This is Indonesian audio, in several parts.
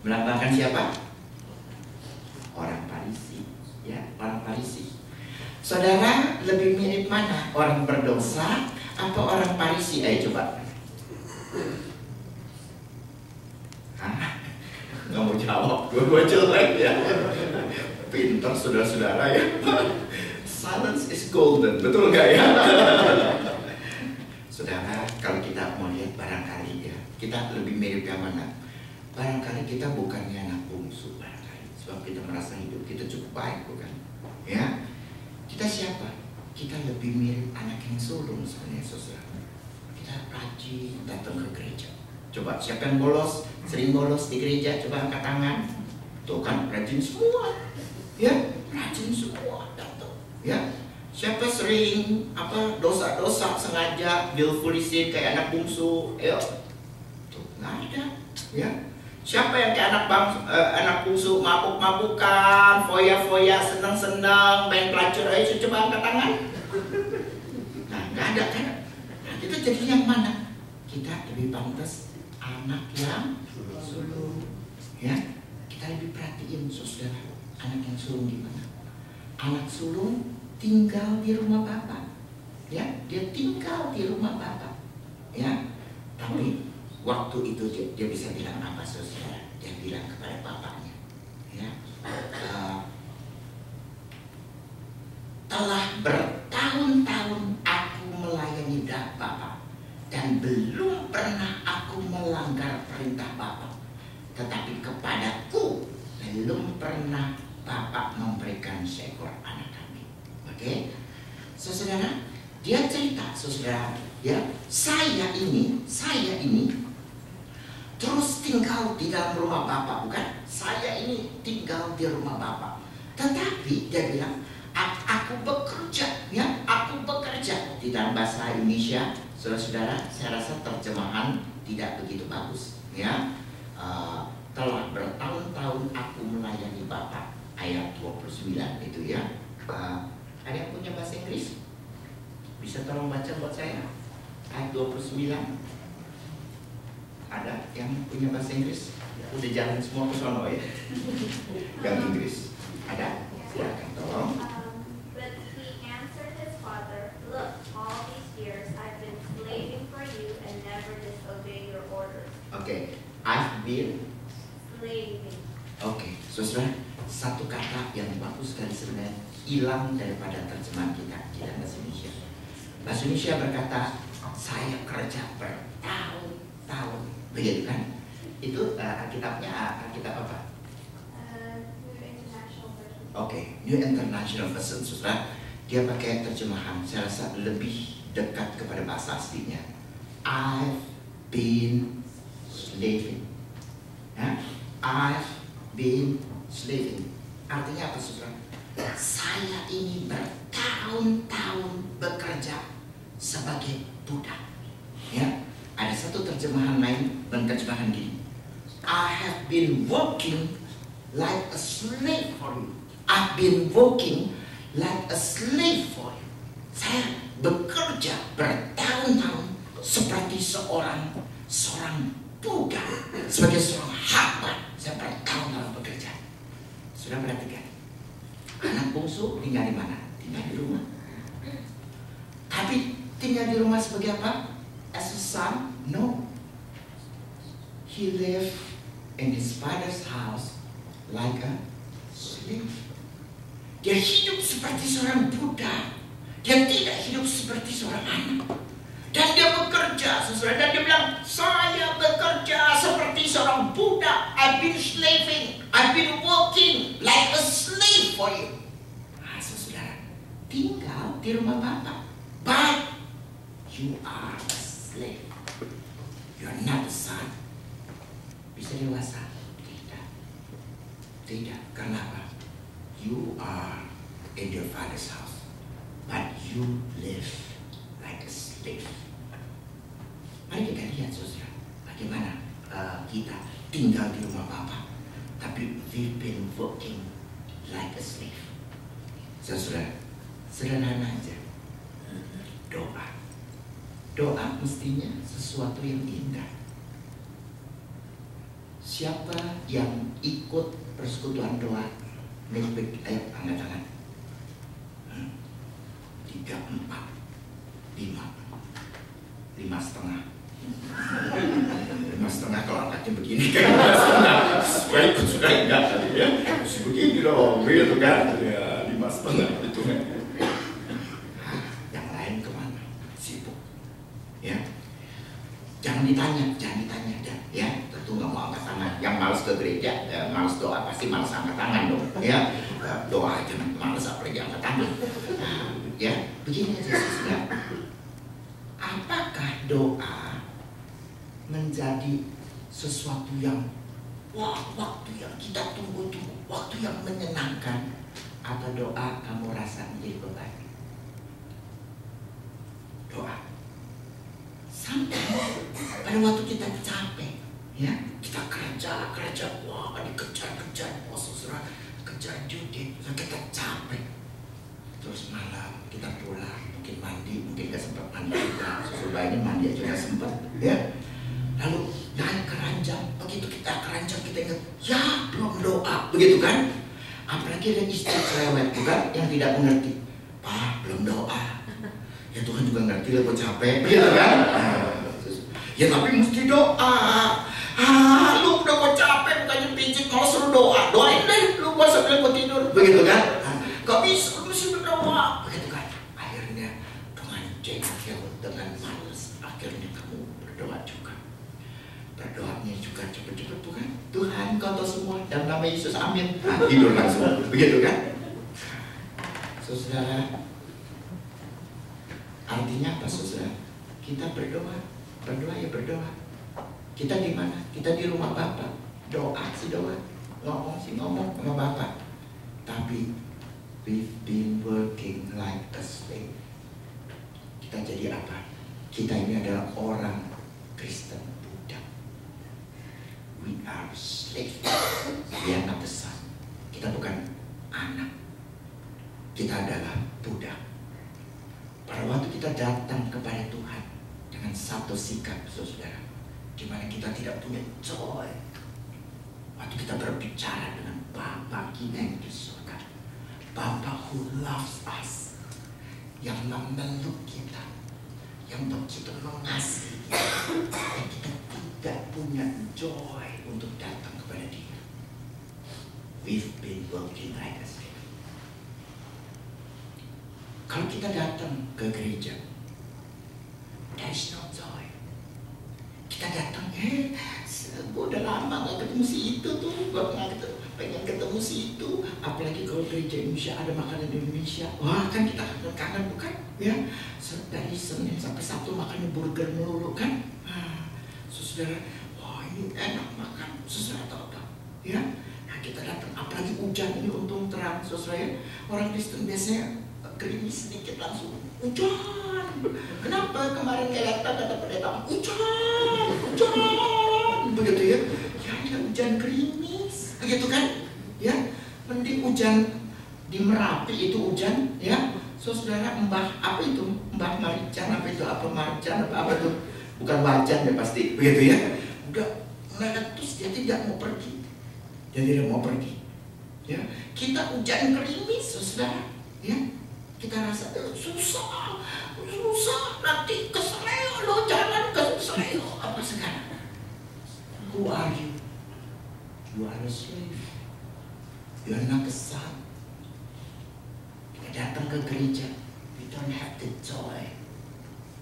Melambangkan siapa? Orang Farisi, ya, orang Farisi. Saudara lebih mirip mana? Orang berdosa apa orang Farisi? Ayo coba. Hah? Nggak mau jawab, gue jelek ya. Pintar saudara-saudara ya. Silence is golden, betul nggak ya? Saudara, kalau kita mau lihat barangkali ya, kita lebih mirip yang mana? Barangkali kita bukannya anak bungsu barangkali, sebab kita merasa hidup kita cukup baik, bukan? Ya, kita siapa? Kita lebih mirip anak yang sulung sebenarnya, saudara. Kita rajin datang ke gereja. Coba siapa yang bolos, sering bolos di gereja? Coba angkat tangan. Tuh kan, rajin semua, ya, rajin semua datang, ya. Siapa sering dosa-dosa sengaja, willfully sin kayak anak bungsu? Ayo, tuh nggak ada, ya. Siapa yang kayak anak bungsu mabuk-mabukan, foya-foya, senang-senang, main pelacur? Ayo coba angkat tangan. Nah, nggak ada kan? Nah, kita jadi yang mana? Kita lebih pantas anak yang sulung, ya. Kita lebih perhatiin, saudara, anak yang sulung gimana? Anak sulung tinggal di rumah bapak, ya. Dia tinggal di rumah bapak, ya. Tapi waktu itu dia bisa bilang apa, saudara? Dia bilang kepada bapaknya, ya, telah bertahun-tahun aku melayani bapak dan belum pernah aku melanggar perintah bapak. Tetapi kepadaku belum pernah bapak memberikan seekor anak kambing. Oke, saudara, dia cerita, saudara, ya, saya ini terus tinggal di dalam rumah bapak, bukan? Saya ini tinggal di rumah bapak. Tetapi dia bilang, aku bekerja, ya, aku bekerja. Di dalam bahasa Indonesia, saudara-saudara, saya rasa terjemahan tidak begitu bagus, ya. Telah bertahun-tahun aku melayani bapak, ayat 29 itu, ya. Ada yang punya bahasa Inggris? Bisa tolong baca buat saya ayat 29. Ada yang punya bahasa Inggris? Udah jalan semua ke sono ya. Yang Inggris ada? Silakan tolong. But he answered his father, "Look, all these years I've been slaving for you and never disobey your orders." Oke, I've been slaving. Oke, saudara, satu kata yang bagus sekali sebenarnya hilang daripada terjemahan kita di dalam bahasa Indonesia. Bahasa Indonesia berkata, saya kerja bertahun-tahun, begitu kan? Itu Alkitabnya Alkitab apa? New International Version. Oke, New International Version, saudara. Dia pakai terjemahan, saya rasa lebih dekat kepada bahasa aslinya. I've been slaving. Ya? I've been slaving. Artinya apa, saudara? Saya ini bertahun-tahun bekerja sebagai budak. Ya, ada satu terjemahan lain dan terjemahan gini. I have been working like a slave for you. I've been working like a slave for you. Saya bekerja bertahun-tahun seperti seorang budak, sebagai seorang hamba. Saya bertahun-tahun bekerja. Sudah perhatikan, anak bungsu tinggal di mana? Tinggal di rumah. Tapi tinggal di rumah sebagai apa? As a son? No. He lived in his father's house like a slave. Dia hidup seperti seorang budak. Dia tidak hidup seperti seorang anak. Dan dia bekerja sesuai. Dan dia bilang, saya bekerja seperti seorang budak. I've been slaving. I've been working like a slave for you. Nah, saudara, tinggal di rumah Bapak. But you are a slave. You are not a son. Bisa dewasa? Tidak. Tidak. Karena apa? You are in your father's house. But you live like a slave. Mari kita lihat, saudara, bagaimana kita tinggal di rumah Bapa, tapi we've been working like a slave. Saudara, sederhana aja. Doa mestinya sesuatu yang indah. Siapa yang ikut persekutuan doa? Nih, ayo angkat tangan. 3, 4, 5, 5,5. 5,5 kalau angkatnya begini kan 5,5. Supaya ikut sudah enggak tadi ya. Mesti begini dong, gitu kan? Ya 5,5 itu kan. Yang lain kemana? Sibuk. Ya. Jangan ditanya ya. Tentu nggak mau angkat tangan. Yang malas ke gereja, malas doa pasti malas angkat tangan dong. Ya. Doa aja malas apalagi angkat tangan. Ya, begini aja saudara. Apakah doa menjadi sesuatu yang waktu yang kita tunggu-tunggu, waktu yang menyenangkan, atau doa kamu rasa menjadi beban? Doa sampai pada waktu kita capek, ya kita kerja, wah dikejar, saudara kejar duty, kita capek. Terus malam kita pulang, mungkin mandi, mungkin gak sempat mandi juga. Sesudah ini mandi aja gak sempat, ya. Lalu naik ke ranjang, begitu kita ke ranjang kita ingat, ya belum doa, begitu kan? Apalagi ada istri cerewet, bukan? Yang tidak mengerti, Pak belum doa. Ya Tuhan juga ngerti lah, gue capek, gitu kan? Ya tapi mesti doa. Lu udah gue capek, bukannya pijit, mau suruh doa, doain deh, lu gue sambil gue tidur, begitu kan? Gak bisa, lu mesti berdoa, begitu kan? Akhirnya dengan jengkel, dengan malas, akhirnya kamu berdoa juga. Berdoanya juga cepet-cepet, bukan? Tuhan kau tahu semua, dalam nama Yesus, amin. Tidur langsung, begitu kan? Saudara, artinya apa saudara? Kita berdoa ya berdoa. Kita di mana? Kita di rumah Bapa. Doa sih doa, ngomong sama Bapa. Tapi we've been working like a slave. Kita jadi apa? Kita ini adalah orang Kristen budak. We are slave. We are not the son. Kita bukan anak. Kita adalah budak. Pada waktu kita datang kepada Tuhan dengan satu sikap, saudara, di mana kita tidak punya joy. Waktu kita berbicara dengan Bapa kita yang di surga, Bapa who loves us, yang memeluk kita, yang begitu mengasihi kita, dan kita tidak punya joy untuk datang kepada Dia. We've been working like a slave. Kalau kita datang ke gereja, there is no joy. Kita datang, gue udah lama gak ketemu si itu tuh, gue pengen ketemu si itu. Apalagi kalau gereja Indonesia ada makanan Indonesia, wah kan kita kangen bukan? Ya, dari Senin sampai Sabtu makannya burger melulu kan? Saudara, wah ini enak makan, saudara tahu tak? Ya, nah kita datang, apalagi hujan ini untung terang, saudara ya. Orang Kristen biasanya gerimis sedikit langsung hujan. Kenapa kemarin kelihatan kata pendeta hujan, begitu ya? Ya hujan gerimis, begitu kan? Ya, mending hujan di Merapi itu hujan, ya. Saudara Mbah apa itu? Mbah Marican apa itu? Apa Marican apa tuh? Bukan wajan ya pasti, begitu ya? Udah meletus dia tidak mau pergi, dia tidak mau pergi. Ya, kita hujan gerimis, saudara, ya. Kita rasa susah, nanti keseleo lo, jalan keseleo apa sekarang? Who are you? You are a slave. You are not a son. Kita datang ke gereja, we don't have the joy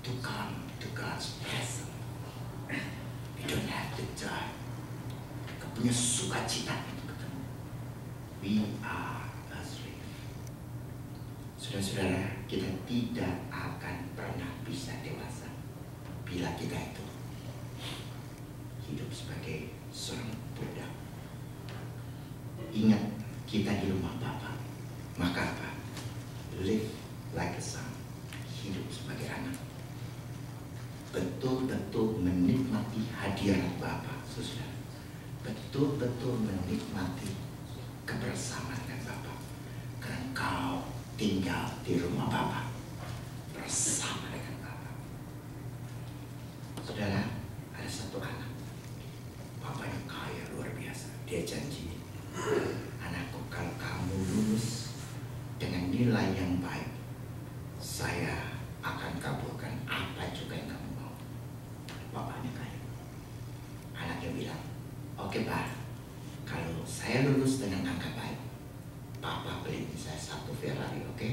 to come to God's presence. We don't have the joy. Kita punya sukacita untuk ketemu. We are a slave. Saudara-saudara, kita tidak akan pernah bisa dewasa bila kita itu hidup sebagai seorang budak. Ingat, kita di rumah Bapa. Maka apa? Live like a son. Hidup sebagai anak. Betul-betul menikmati hadirat Bapa, saudara. Betul-betul menikmati kebersamaan dengan Bapa. Karena kau tinggal di rumah Bapa bersama dengan Bapa. Saudara, ada satu anak, bapaknya kaya Dia janji, anakku, kalau kamu lulus dengan nilai yang baik, saya akan kabulkan apa juga yang kamu mau. Bapaknya kaya. Anaknya bilang, oke Pak, kalau saya lulus dengan angka baik, Papa beli saya satu Ferrari, oke?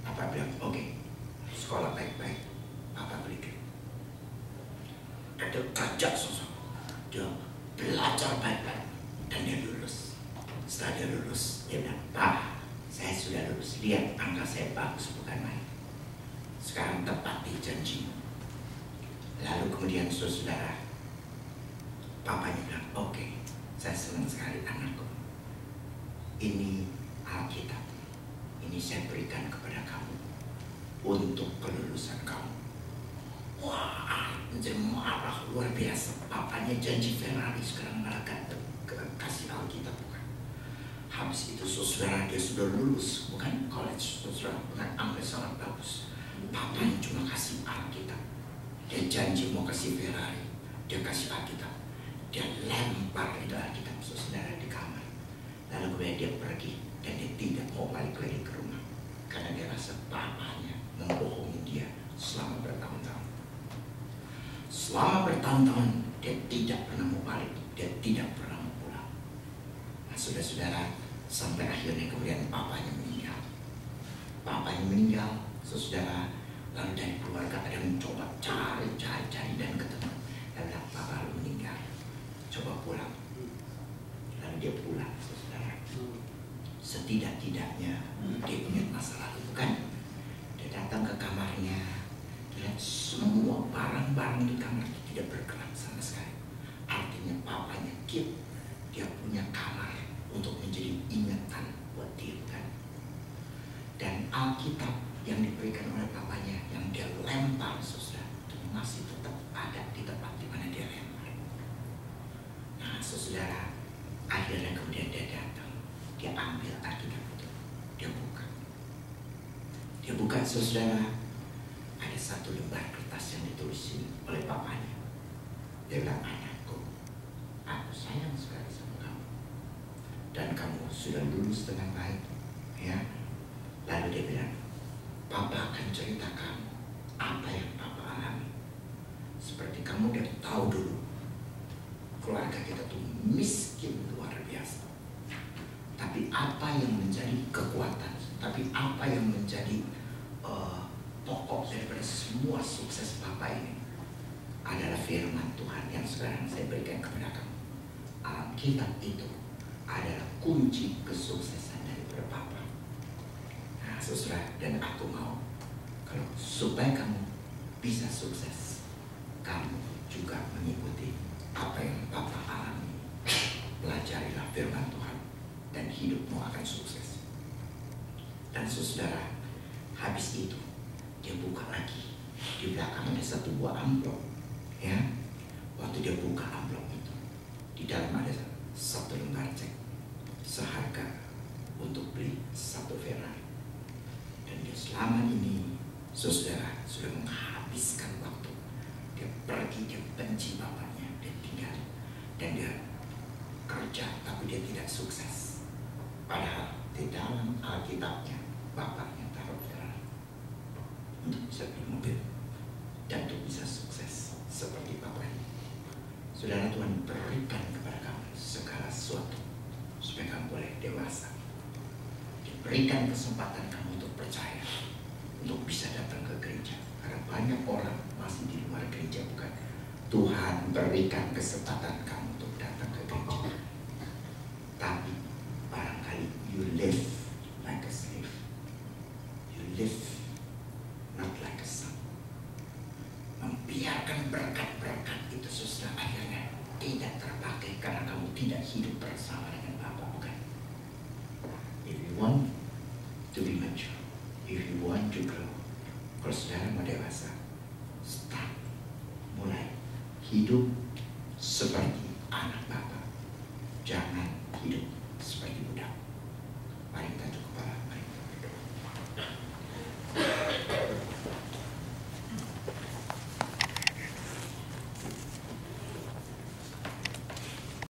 Papa bilang, oke, sekolah baik-baik, Papa beli. Dia kerja susah, dia belajar baik-baik, dan dia lulus. Setelah dia lulus, dia bilang, Pak, saya sudah lulus, lihat angka saya bagus, bukan main. Sekarang tepati janji. Lalu kemudian saudara, papanya bilang, oke, saya senang sekali anakku. Ini Alkitab, ini saya berikan kepada kamu untuk kelulusan kamu. Wah, menjadi marah luar biasa. Papanya janji Ferrari, sekarang malah kasih Alkitab, bukan? Habis itu saudara, dia sudah lulus, bukan college, saudara, dengan angka sangat bagus. Papanya cuma kasih Alkitab. Dia janji mau kasih Ferrari, dia kasih Alkitab. Dia lempar itu Alkitab, saudara, di kamar. Lalu kemudian dia pergi, dan dia tidak mau balik lagi ke rumah, karena dia rasa papanya membohongi dia selama bertahun-tahun. Selama bertahun-tahun dia tidak pernah mau balik, dia tidak pernah mau pulang. Nah, saudara-saudara, sampai akhirnya kemudian papanya meninggal. Papanya meninggal, saudara. Lalu dari keluarga ada yang mencoba cari dan ketemu. Dan papa lalu meninggal, coba pulang. Lalu dia pulang, saudara. Setidak-tidaknya dia ingat masa lalu, bukan? Dia datang ke kamarnya, lihat semua barang-barang di kamar tidak bergerak sama sekali. Artinya papanya keep dia punya kamar untuk menjadi ingatan buat dia, kan? Dan Alkitab yang diberikan oleh papanya yang dia lempar, saudara, itu masih tetap ada di tempat di mana dia lempar. Nah, saudara, akhirnya kemudian dia datang, dia ambil Alkitab itu, dia buka, saudara. Ada satu lembar kertas yang ditulisin oleh papanya. Dia bilang, anakku, aku sayang sekali sama kamu, dan kamu sudah lulus dengan baik, ya. Lalu dia bilang, Papa akan ceritakan apa yang Papa alami. Seperti kamu udah tahu dulu, keluarga kita tuh miskin luar biasa. Tapi apa yang menjadi kekuatan, tapi apa yang menjadi pokok daripada semua sukses Papa ini adalah firman Tuhan yang sekarang saya berikan kepada kamu. Alkitab itu adalah kunci kesuksesan daripada Papa. Nah, saudara, dan aku mau kalau supaya kamu bisa sukses, kamu juga mengikuti apa yang Papa alami. Pelajarilah firman Tuhan dan hidupmu akan sukses. Dan saudara, habis itu dia buka lagi, di belakang ada satu buah amplop, ya. Waktu dia buka amplop itu, di dalam ada satu lembar cek seharga untuk beli satu Ferrari. Dan dia selama ini, saudara, sudah menghabiskan waktu. Dia pergi, dia benci bapaknya, dia tinggal, dan dia kerja, tapi dia tidak sukses. Padahal di dalam Alkitabnya, bapaknya taruh Ferrari untuk bisa beli mobil dan untuk bisa sukses seperti bapaknya. Saudara, Tuhan berikan kepada kamu segala sesuatu supaya kamu boleh dewasa. Diberikan kesempatan kamu untuk percaya, untuk bisa datang ke gereja. Karena banyak orang masih di luar gereja, bukan? Tuhan berikan kesempatan kamu untuk datang ke gereja. Tapi barangkali you live like a slave. You live not like a son. Membiarkan berkat-berkat itu, saudara, akhirnya tidak terpakai karena kamu tidak hidup bersama dengan Bapa, bukan? If you want to be mature, if you want to grow, kalau saudara mau dewasa, start, mulai hidup seperti anak Bapa. Jangan hidup seperti budak. Mari kita tunduk kepala.